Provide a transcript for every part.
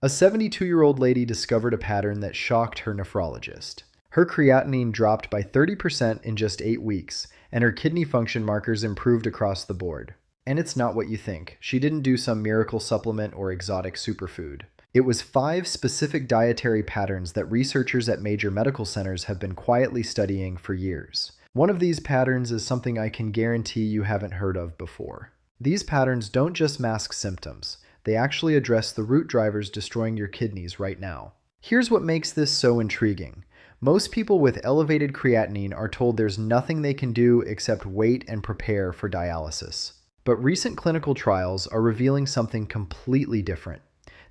A 72-year-old lady discovered a pattern that shocked her nephrologist. Her creatinine dropped by 30% in just 8 weeks, and her kidney function markers improved across the board. And it's not what you think. She didn't do some miracle supplement or exotic superfood. It was 5 specific dietary patterns that researchers at major medical centers have been quietly studying for years. One of these patterns is something I can guarantee you haven't heard of before. These patterns don't just mask symptoms. They actually address the root drivers destroying your kidneys right now. Here's what makes this so intriguing. Most people with elevated creatinine are told there's nothing they can do except wait and prepare for dialysis. But recent clinical trials are revealing something completely different.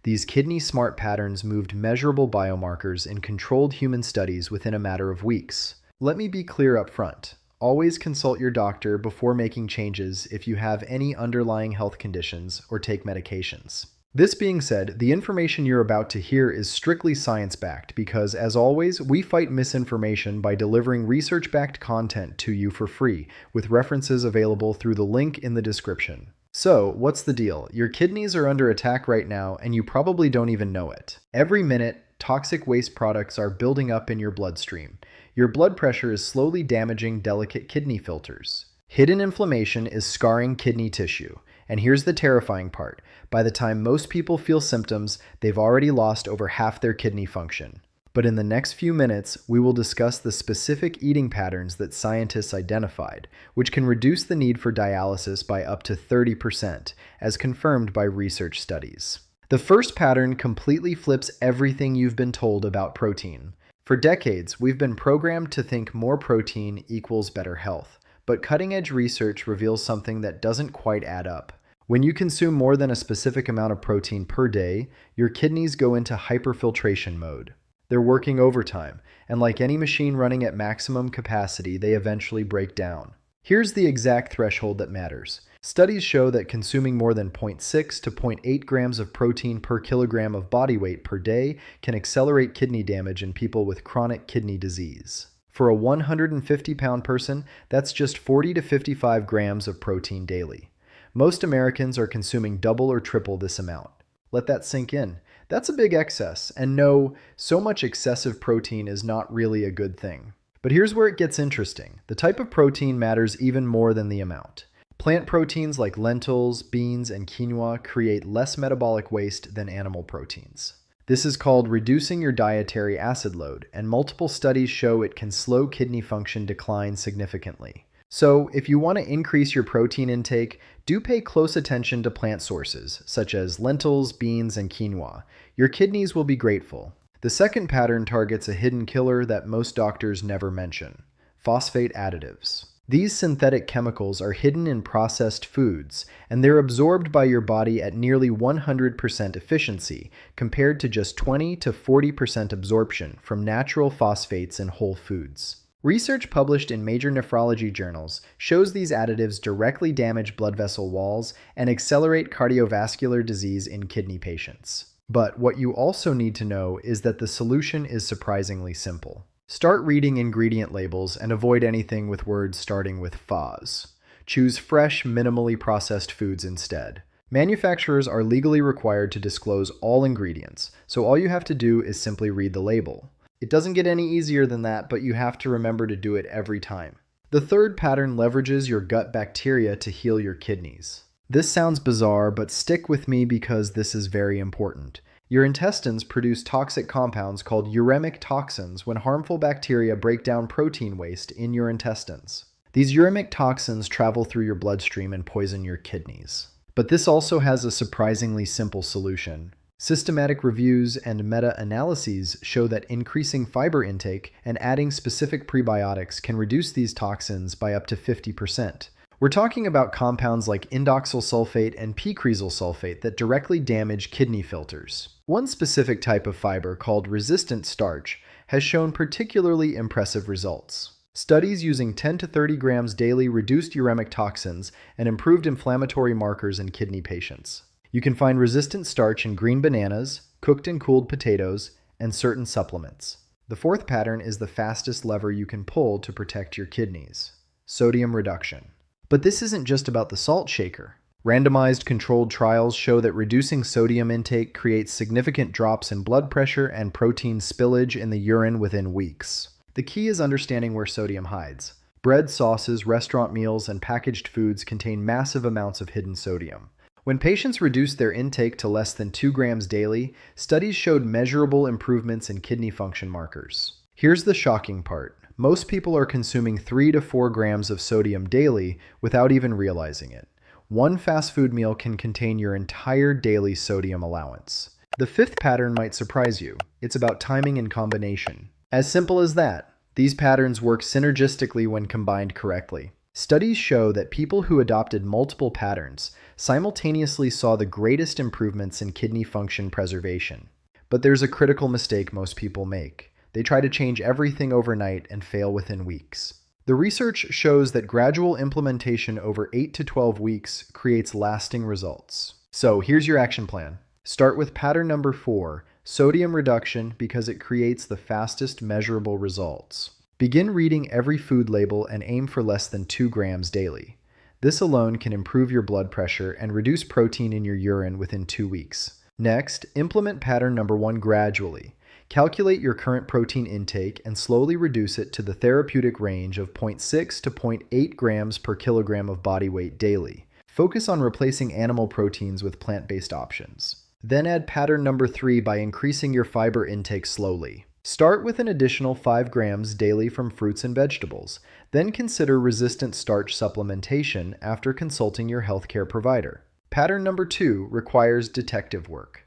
These kidney-smart patterns moved measurable biomarkers in controlled human studies within a matter of weeks. Let me be clear up front. Always consult your doctor before making changes if you have any underlying health conditions or take medications. This being said, the information you're about to hear is strictly science-backed because, as always, we fight misinformation by delivering research-backed content to you for free, with references available through the link in the description. So, what's the deal? Your kidneys are under attack right now, and you probably don't even know it. Every minute, toxic waste products are building up in your bloodstream. Your blood pressure is slowly damaging delicate kidney filters. Hidden inflammation is scarring kidney tissue. And here's the terrifying part. By the time most people feel symptoms, they've already lost over half their kidney function. But in the next few minutes, we will discuss the specific eating patterns that scientists identified, which can reduce the need for dialysis by up to 30%, as confirmed by research studies. The first pattern completely flips everything you've been told about protein. For decades, we've been programmed to think more protein equals better health, but cutting-edge research reveals something that doesn't quite add up. When you consume more than a specific amount of protein per day, your kidneys go into hyperfiltration mode. They're working overtime, and like any machine running at maximum capacity, they eventually break down. Here's the exact threshold that matters. Studies show that consuming more than 0.6 to 0.8 grams of protein per kilogram of body weight per day can accelerate kidney damage in people with chronic kidney disease. For a 150-pound person, that's just 40 to 55 grams of protein daily. Most Americans are consuming double or triple this amount. Let that sink in. That's a big excess, and no, so much excessive protein is not really a good thing. But here's where it gets interesting. The type of protein matters even more than the amount. Plant proteins like lentils, beans, and quinoa create less metabolic waste than animal proteins. This is called reducing your dietary acid load, and multiple studies show it can slow kidney function decline significantly. So, if you want to increase your protein intake, do pay close attention to plant sources, such as lentils, beans, and quinoa. Your kidneys will be grateful. The second pattern targets a hidden killer that most doctors never mention: phosphate additives. These synthetic chemicals are hidden in processed foods, and they're absorbed by your body at nearly 100% efficiency, compared to just 20 to 40% absorption from natural phosphates in whole foods. Research published in major nephrology journals shows these additives directly damage blood vessel walls and accelerate cardiovascular disease in kidney patients. But what you also need to know is that the solution is surprisingly simple. Start reading ingredient labels and avoid anything with words starting with phos. Choose fresh, minimally processed foods instead. Manufacturers are legally required to disclose all ingredients, so all you have to do is simply read the label. It doesn't get any easier than that, but you have to remember to do it every time. The third pattern leverages your gut bacteria to heal your kidneys. This sounds bizarre, but stick with me because this is very important. Your intestines produce toxic compounds called uremic toxins when harmful bacteria break down protein waste in your intestines. These uremic toxins travel through your bloodstream and poison your kidneys. But this also has a surprisingly simple solution. Systematic reviews and meta-analyses show that increasing fiber intake and adding specific prebiotics can reduce these toxins by up to 50%. We're talking about compounds like indoxyl sulfate and p-cresyl sulfate that directly damage kidney filters. One specific type of fiber, called resistant starch, has shown particularly impressive results. Studies using 10 to 30 grams daily reduced uremic toxins and improved inflammatory markers in kidney patients. You can find resistant starch in green bananas, cooked and cooled potatoes, and certain supplements. The fourth pattern is the fastest lever you can pull to protect your kidneys: sodium reduction. But this isn't just about the salt shaker. Randomized controlled trials show that reducing sodium intake creates significant drops in blood pressure and protein spillage in the urine within weeks. The key is understanding where sodium hides. Bread, sauces, restaurant meals, and packaged foods contain massive amounts of hidden sodium. When patients reduced their intake to less than 2 grams daily, studies showed measurable improvements in kidney function markers. Here's the shocking part. Most people are consuming 3 to 4 grams of sodium daily without even realizing it. One fast food meal can contain your entire daily sodium allowance. The fifth pattern might surprise you. It's about timing and combination. As simple as that. These patterns work synergistically when combined correctly. Studies show that people who adopted multiple patterns simultaneously saw the greatest improvements in kidney function preservation. But there's a critical mistake most people make. They try to change everything overnight and fail within weeks. The research shows that gradual implementation over 8 to 12 weeks creates lasting results. So here's your action plan. Start with pattern number 4, sodium reduction, because it creates the fastest measurable results. Begin reading every food label and aim for less than 2 grams daily. This alone can improve your blood pressure and reduce protein in your urine within 2 weeks. Next, implement pattern number 1 gradually. Calculate your current protein intake and slowly reduce it to the therapeutic range of 0.6 to 0.8 grams per kilogram of body weight daily. Focus on replacing animal proteins with plant-based options. Then add pattern number 3 by increasing your fiber intake slowly. Start with an additional 5 grams daily from fruits and vegetables. Then consider resistant starch supplementation after consulting your healthcare provider. Pattern number 2 requires detective work.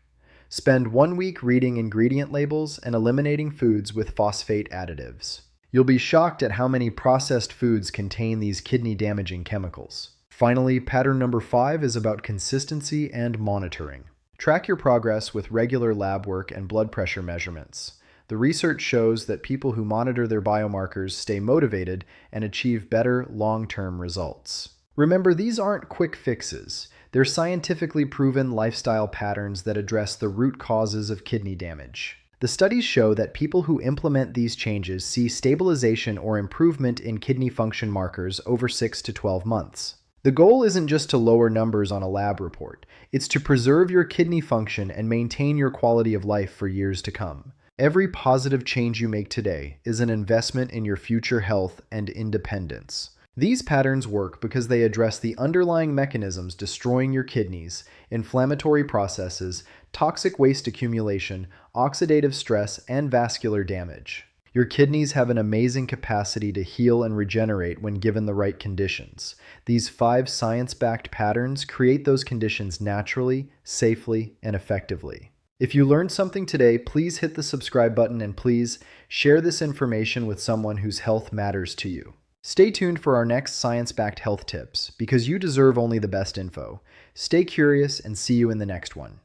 Spend 1 week reading ingredient labels and eliminating foods with phosphate additives. You'll be shocked at how many processed foods contain these kidney-damaging chemicals. Finally, pattern number 5 is about consistency and monitoring. Track your progress with regular lab work and blood pressure measurements. The research shows that people who monitor their biomarkers stay motivated and achieve better long-term results. Remember, these aren't quick fixes. They're scientifically proven lifestyle patterns that address the root causes of kidney damage. The studies show that people who implement these changes see stabilization or improvement in kidney function markers over 6 to 12 months. The goal isn't just to lower numbers on a lab report. It's to preserve your kidney function and maintain your quality of life for years to come. Every positive change you make today is an investment in your future health and independence. These patterns work because they address the underlying mechanisms destroying your kidneys: inflammatory processes, toxic waste accumulation, oxidative stress, and vascular damage. Your kidneys have an amazing capacity to heal and regenerate when given the right conditions. These 5 science-backed patterns create those conditions naturally, safely, and effectively. If you learned something today, please hit the subscribe button and please share this information with someone whose health matters to you. Stay tuned for our next science-backed health tips, because you deserve only the best info. Stay curious and see you in the next one.